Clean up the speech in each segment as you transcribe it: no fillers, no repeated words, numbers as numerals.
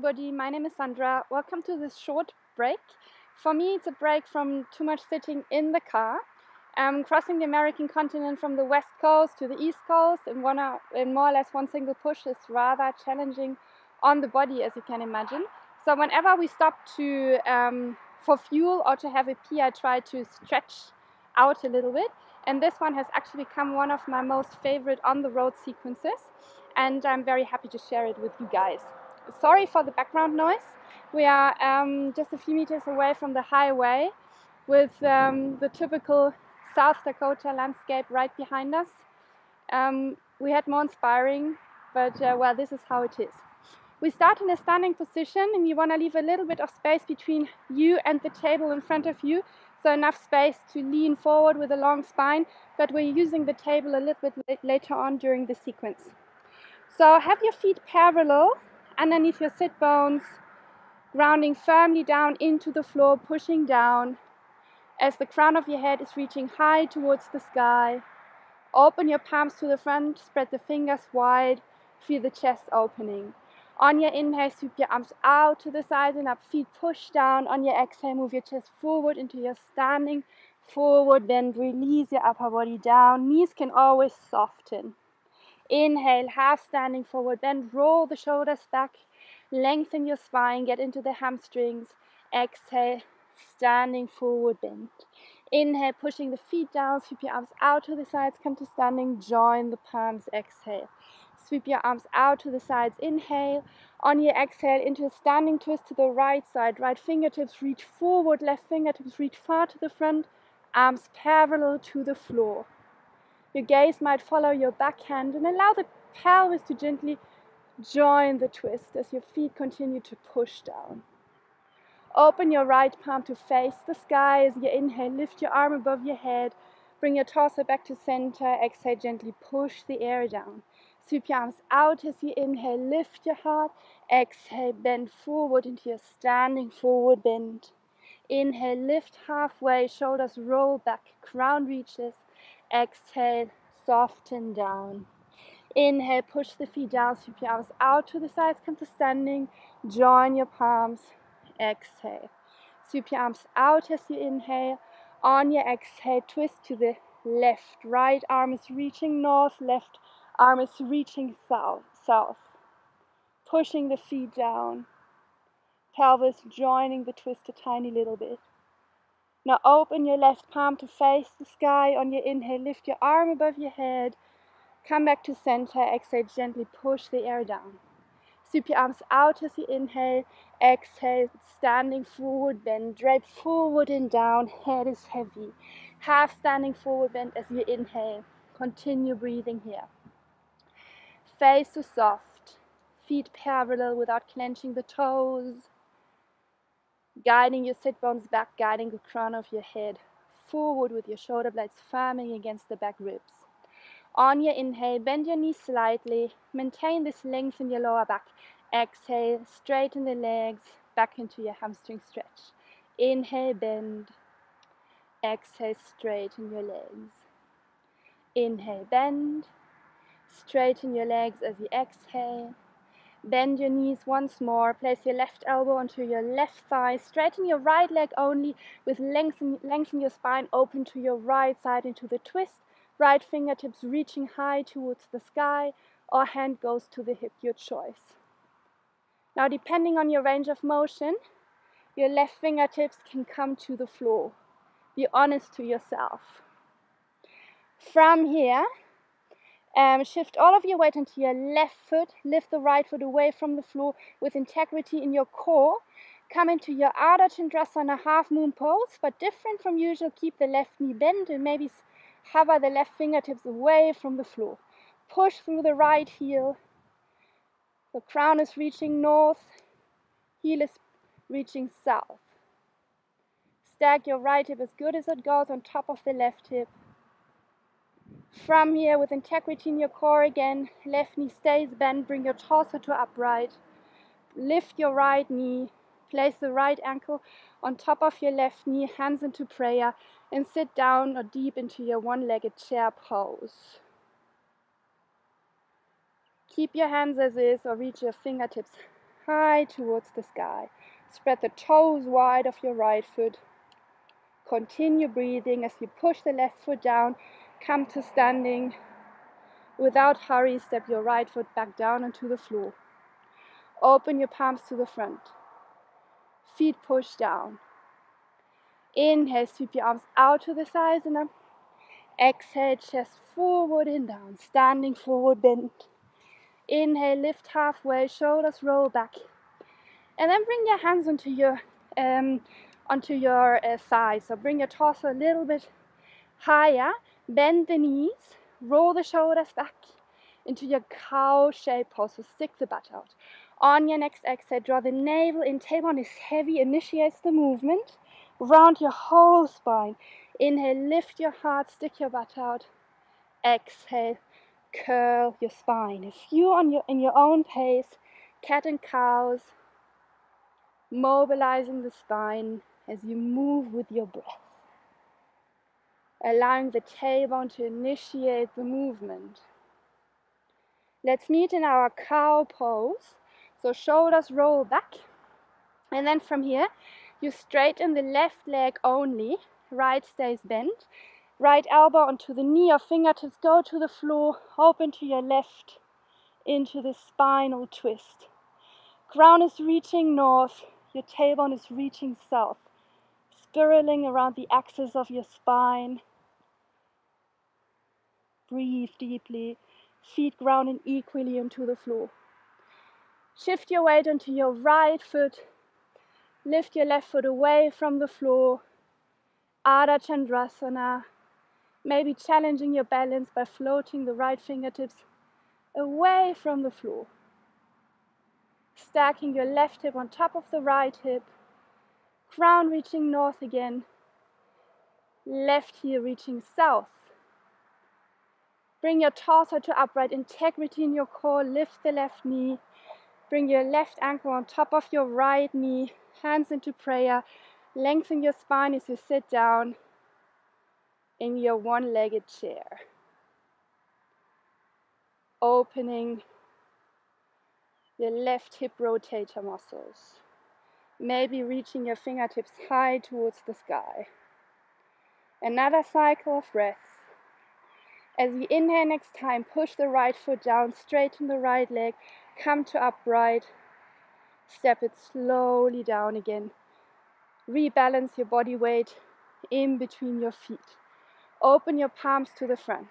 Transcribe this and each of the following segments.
everybody, my name is Sandra. Welcome to this short break. For me, it's a break from too much sitting in the car. Crossing the American continent from the west coast to the east coast in more or less one single push is rather challenging on the body, as you can imagine. So whenever we stop for fuel or to have a pee, I try to stretch out a little bit. And this one has actually become one of my most favorite on-the-road sequences. And I'm very happy to share it with you guys. Sorry for the background noise. We are just a few meters away from the highway with the typical South Dakota landscape right behind us. We had more inspiring, but well, this is how it is. We start in a standing position and you want to leave a little bit of space between you and the table in front of you. So enough space to lean forward with a long spine, but we're using the table a little bit later on during the sequence. So have your feet parallel underneath your sit bones, grounding firmly down into the floor, pushing down as the crown of your head is reaching high towards the sky. Open your palms to the front, spread the fingers wide, feel the chest opening. On your inhale, sweep your arms out to the sides and up, feet push down. On your exhale, move your chest forward into your standing forward bend. Release your upper body down. Knees can always soften. Inhale, half standing forward bend. Roll the shoulders back. Lengthen your spine, get into the hamstrings. Exhale, standing forward bend. Inhale, pushing the feet down. Sweep your arms out to the sides. Come to standing. Join the palms. Exhale. Sweep your arms out to the sides. Inhale. On your exhale, into a standing twist to the right side. Right fingertips reach forward. Left fingertips reach far to the front. Arms parallel to the floor. Your gaze might follow your backhand and allow the pelvis to gently join the twist as your feet continue to push down. Open your right palm to face the sky as you inhale. Lift your arm above your head. Bring your torso back to center. Exhale, gently push the air down. Sweep your arms out as you inhale. Lift your heart. Exhale, bend forward into your standing forward bend. Inhale, lift halfway. Shoulders roll back. Crown reaches. Exhale, soften down. Inhale, push the feet down. Sweep your arms out to the sides. Come to standing. Join your palms. Exhale. Sweep your arms out as you inhale. On your exhale, twist to the left. Right arm is reaching north. Left arm is reaching south. Pushing the feet down. Pelvis joining the twist a tiny little bit. Now open your left palm to face the sky. On your inhale, lift your arm above your head. Come back to center. Exhale, gently push the air down. Sweep your arms out as you inhale. Exhale, standing forward bend. Drape forward and down. Head is heavy. Half standing forward bend as you inhale. Continue breathing here. Face to soft. Feet parallel without clenching the toes. Guiding your sit bones back, guiding the crown of your head forward with your shoulder blades firming against the back ribs. On your inhale, bend your knees slightly. Maintain this length in your lower back. Exhale, straighten the legs back into your hamstring stretch. Inhale, bend. Exhale, straighten your legs. Inhale, bend. Straighten your legs as you exhale. Bend your knees once more. Place your left elbow onto your left thigh. Straighten your right leg only with lengthen your spine open to your right side into the twist. Right fingertips reaching high towards the sky, or hand goes to the hip, your choice. Now, depending on your range of motion, your left fingertips can come to the floor. Be honest to yourself. From here, shift all of your weight onto your left foot. Lift the right foot away from the floor with integrity in your core. Come into your Ardha Chandrasana half moon pose, but different from usual. Keep the left knee bent and maybe hover the left fingertips away from the floor. Push through the right heel. The crown is reaching north. Heel is reaching south. Stack your right hip as good as it goes on top of the left hip. From here, with integrity in your core again, left knee stays bent. Bring your torso to upright. Lift your right knee. Place the right ankle on top of your left knee, hands into prayer, and sit down or deep into your one-legged chair pose. Keep your hands as is or reach your fingertips high towards the sky. Spread the toes wide of your right foot. Continue breathing as you push the left foot down. Come to standing. Without hurry, step your right foot back down onto the floor. Open your palms to the front. Feet push down. Inhale, sweep your arms out to the sides and up. Exhale, chest forward and down. Standing forward bend. Inhale, lift halfway, shoulders roll back. And then bring your hands onto your thighs. So bring your torso a little bit higher. Bend the knees. Roll the shoulders back into your cow shape pose. So stick the butt out. On your next exhale, draw the navel in. Tailbone is heavy. Initiates the movement. Round your whole spine. Inhale, lift your heart. Stick your butt out. Exhale, curl your spine. A few in your own pace. Cat and cows. Mobilizing the spine as you move with your breath. Allowing the tailbone to initiate the movement. Let's meet in our cow pose. So shoulders roll back. And then from here, you straighten the left leg only. Right stays bent. Right elbow onto the knee or fingertips go to the floor. Open to your left into the spinal twist. Crown is reaching north. Your tailbone is reaching south. Spiraling around the axis of your spine. Breathe deeply. Feet grounding equally into the floor. Shift your weight onto your right foot. Lift your left foot away from the floor. Ardha Chandrasana. Maybe challenging your balance by floating the right fingertips away from the floor. Stacking your left hip on top of the right hip. Crown reaching north again. Left heel reaching south. Bring your torso to upright integrity in your core. Lift the left knee. Bring your left ankle on top of your right knee. Hands into prayer. Lengthen your spine as you sit down in your one-legged chair. Opening your left hip rotator muscles. Maybe reaching your fingertips high towards the sky. Another cycle of breath. As you inhale next time, push the right foot down, straighten the right leg, come to upright. Step it slowly down again. Rebalance your body weight in between your feet. Open your palms to the front.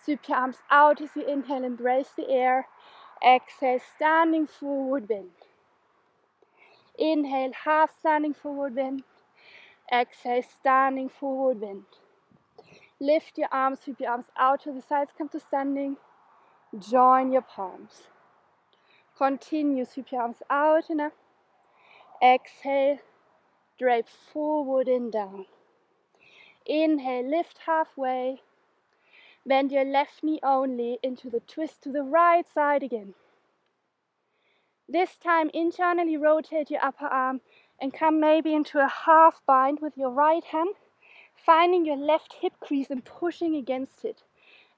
Sweep your arms out as you inhale, embrace the air. Exhale, standing forward bend. Inhale, half standing forward bend. Exhale, standing forward bend. Lift your arms, sweep your arms out to the sides, come to standing. Join your palms. Continue, sweep your arms out and up. Exhale, drape forward and down. Inhale, lift halfway. Bend your left knee only into the twist to the right side again. This time, internally rotate your upper arm and come maybe into a half bind with your right hand, finding your left hip crease and pushing against it.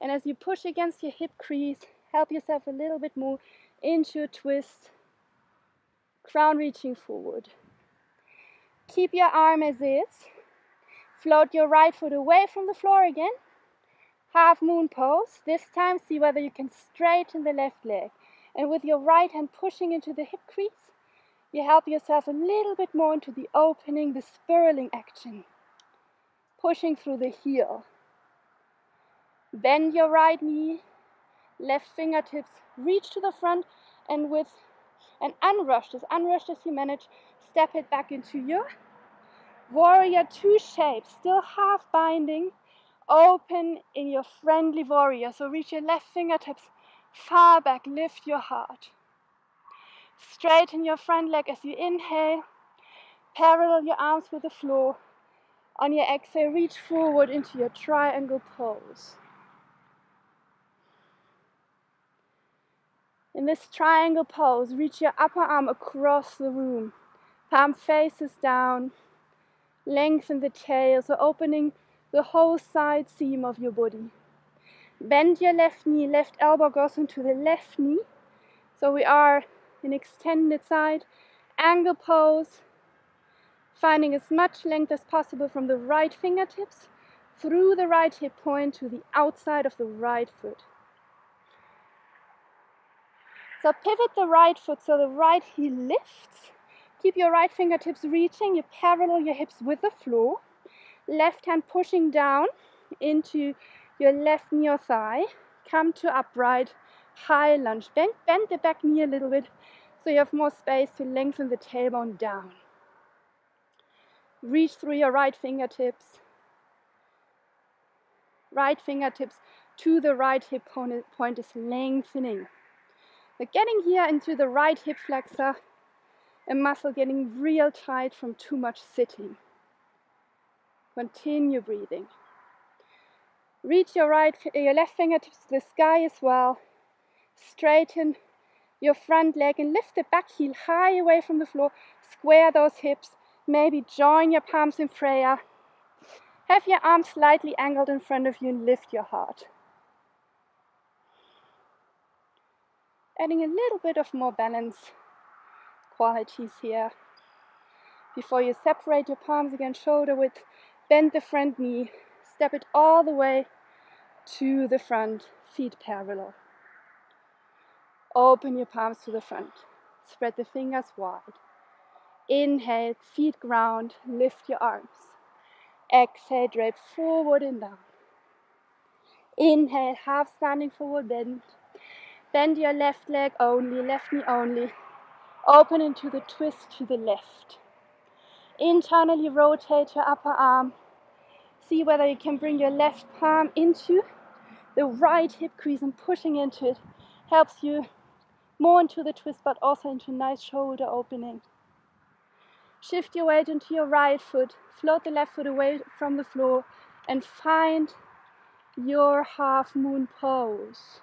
And as you push against your hip crease, help yourself a little bit more into a twist. Crown reaching forward. Keep your arm as is. Float your right foot away from the floor again. Half moon pose. This time, see whether you can straighten the left leg. And with your right hand pushing into the hip crease, you help yourself a little bit more into the opening, the spiraling action. Pushing through the heel. Bend your right knee, left fingertips reach to the front, and with an unrushed as you manage, step it back into your warrior two shape, still half binding, open in your friendly warrior. So reach your left fingertips far back, lift your heart. Straighten your front leg as you inhale, parallel your arms with the floor. On your exhale, reach forward into your triangle pose. In this triangle pose, reach your upper arm across the room. Palm faces down. Lengthen the tail, so opening the whole side seam of your body. Bend your left knee, left elbow goes into the left knee. So we are in extended side angle pose, finding as much length as possible from the right fingertips through the right hip point to the outside of the right foot. So pivot the right foot so the right heel lifts. Keep your right fingertips reaching. You parallel your hips with the floor. Left hand pushing down into your left knee or thigh. Come to upright, high lunge. Bend the back knee a little bit so you have more space to lengthen the tailbone down. Reach through your right fingertips. Right fingertips to the right hip point is lengthening. We're getting here into the right hip flexor, a muscle getting real tight from too much sitting. Continue breathing. Reach your left fingertips to the sky as well. Straighten your front leg and lift the back heel high away from the floor. Square those hips. Maybe join your palms in prayer. Have your arms slightly angled in front of you and lift your heart. Adding a little bit of more balance qualities here. Before you separate your palms again, shoulder width, bend the front knee, step it all the way to the front, feet parallel. Open your palms to the front, spread the fingers wide. Inhale, feet ground, lift your arms. Exhale, drape forward and down. Inhale, half standing forward bend. Bend your left leg only, left knee only. Open into the twist to the left. Internally rotate your upper arm. See whether you can bring your left palm into the right hip crease and pushing into it. Helps you more into the twist but also into nice shoulder opening. Shift your weight into your right foot. Float the left foot away from the floor and find your half moon pose.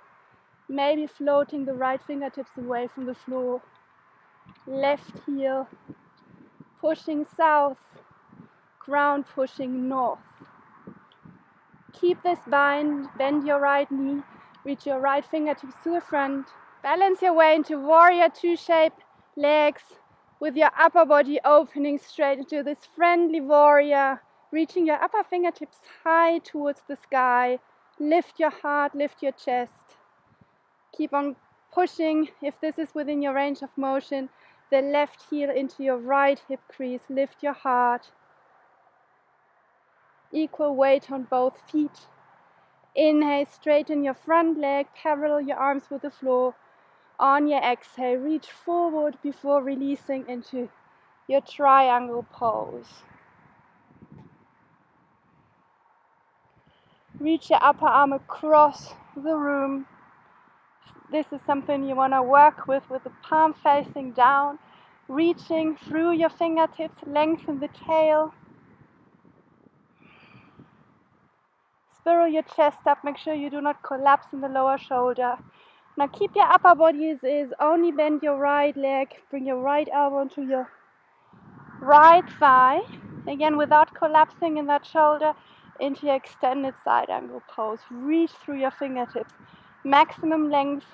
Maybe floating the right fingertips away from the floor. Left heel pushing south, ground pushing north. Keep this bind, bend your right knee, reach your right fingertips to the front. Balance your way into warrior two shape legs with your upper body opening straight into this friendly warrior, reaching your upper fingertips high towards the sky. Lift your heart, lift your chest. Keep on pushing, if this is within your range of motion, the left heel into your right hip crease. Lift your heart. Equal weight on both feet. Inhale, straighten your front leg, parallel your arms with the floor. On your exhale, reach forward before releasing into your triangle pose. Reach your upper arm across the room. This is something you want to work with the palm facing down, reaching through your fingertips, lengthen the tail. Spiral your chest up, make sure you do not collapse in the lower shoulder. Now keep your upper body as is, only bend your right leg, bring your right elbow into your right thigh. Again, without collapsing in that shoulder, into your extended side angle pose. Reach through your fingertips, maximum length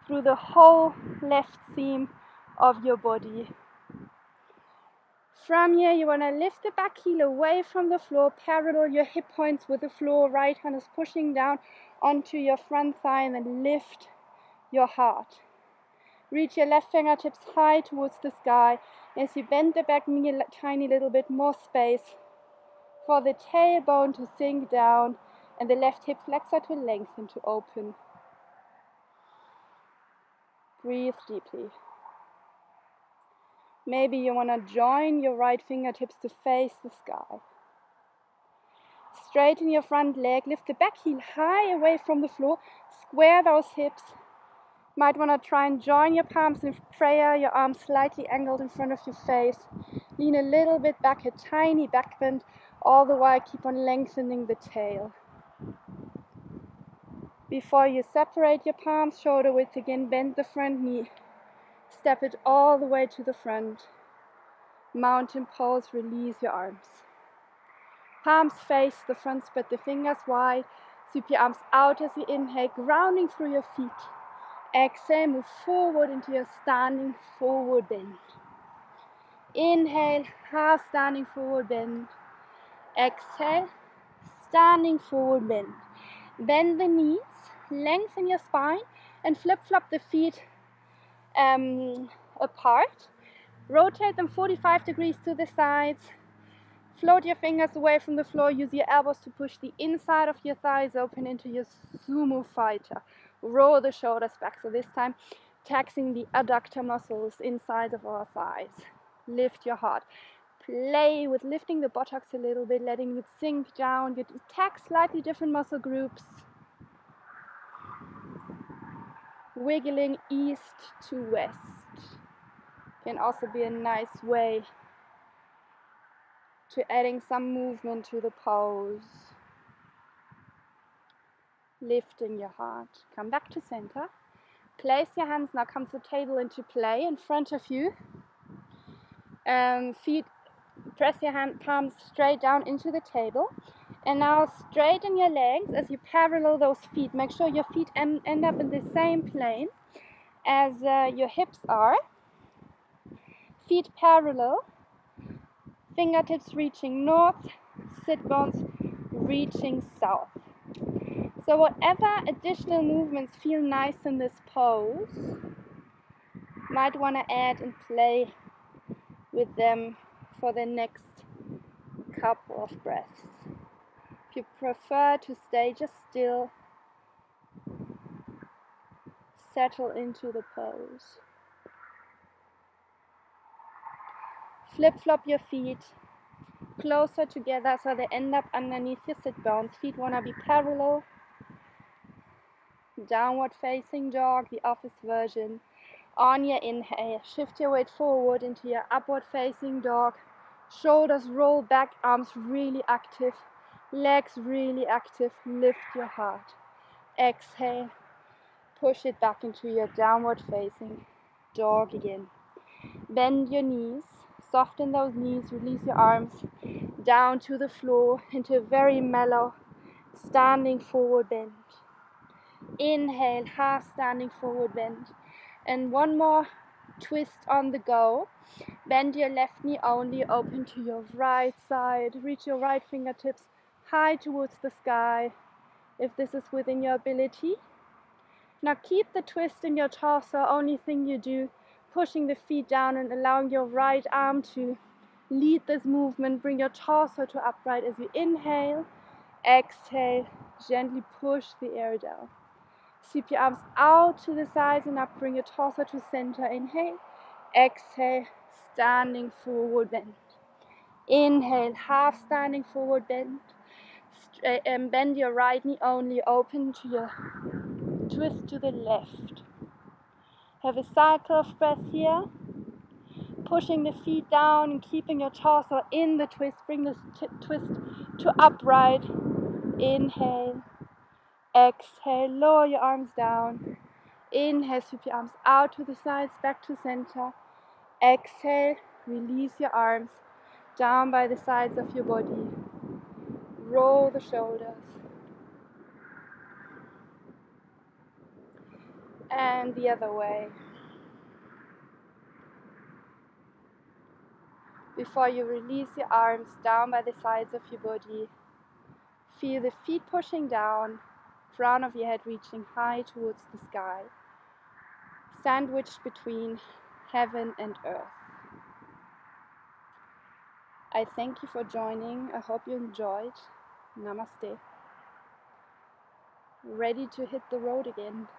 through the whole left seam of your body. From here, you want to lift the back heel away from the floor, parallel your hip points with the floor. Right hand is pushing down onto your front thigh and then lift your heart. Reach your left fingertips high towards the sky. As you bend the back knee a tiny little bit, more space for the tailbone to sink down and the left hip flexor to lengthen, to open. Breathe deeply. Maybe you want to join your right fingertips to face the sky. Straighten your front leg, lift the back heel high away from the floor, square those hips. Might want to try and join your palms in prayer, your arms slightly angled in front of your face. Lean a little bit back, a tiny back bend, all the while keep on lengthening the tail. Before you separate your palms, shoulder width again, bend the front knee. Step it all the way to the front. Mountain pose, release your arms. Palms face the front, spread the fingers wide. Sweep your arms out as you inhale, grounding through your feet. Exhale, move forward into your standing forward bend. Inhale, half standing forward bend. Exhale, standing forward bend. Bend the knees, lengthen your spine, and flip-flop the feet apart. Rotate them 45 degrees to the sides. Float your fingers away from the floor. Use your elbows to push the inside of your thighs open into your sumo fighter. Roll the shoulders back. So this time, taxing the adductor muscles inside of our thighs. Lift your heart. Play with lifting the buttocks a little bit, letting it sink down. You tax slightly different muscle groups. Wiggling east to west can also be a nice way to adding some movement to the pose. Lifting your heart. Come back to center. Place your hands, now come to table into play in front of you. Feet, press your palms straight down into the table. And now straighten your legs as you parallel those feet. Make sure your feet end up in the same plane as your hips are. Feet parallel. Fingertips reaching north. Sit bones reaching south. So whatever additional movements feel nice in this pose, might want to add and play with them for the next couple of breaths. If you prefer to stay just still, settle into the pose. Flip-flop your feet closer together so they end up underneath your sit bones. Feet want to be parallel. Downward facing dog, the office version. On your inhale, shift your weight forward into your upward facing dog. Shoulders roll back, arms really active, legs really active. Lift your heart. Exhale, push it back into your downward facing dog again. Bend your knees, soften those knees, release your arms down to the floor into a very mellow standing forward bend. Inhale, half standing forward bend. And one more twist on the go. Bend your left knee only, open to your right side. Reach your right fingertips high towards the sky, if this is within your ability. Now keep the twist in your torso. Only thing you do, pushing the feet down and allowing your right arm to lead this movement. Bring your torso to upright as you inhale. Exhale, gently push the air down. Sweep your arms out to the sides and up. Bring your torso to center. Inhale. Exhale, standing forward bend. Inhale, half standing forward bend. Bend your right knee only, open to your twist to the left. Have a cycle of breath here. Pushing the feet down and keeping your torso in the twist. Bring the twist to upright. Inhale. Exhale, lower your arms down. Inhale, sweep your arms out to the sides, back to center. Exhale, release your arms down by the sides of your body. Roll the shoulders. And the other way. Before you release your arms down by the sides of your body, feel the feet pushing down, crown of your head reaching high towards the sky, sandwiched between heaven and earth. I thank you for joining. I hope you enjoyed. Namaste. Ready to hit the road again.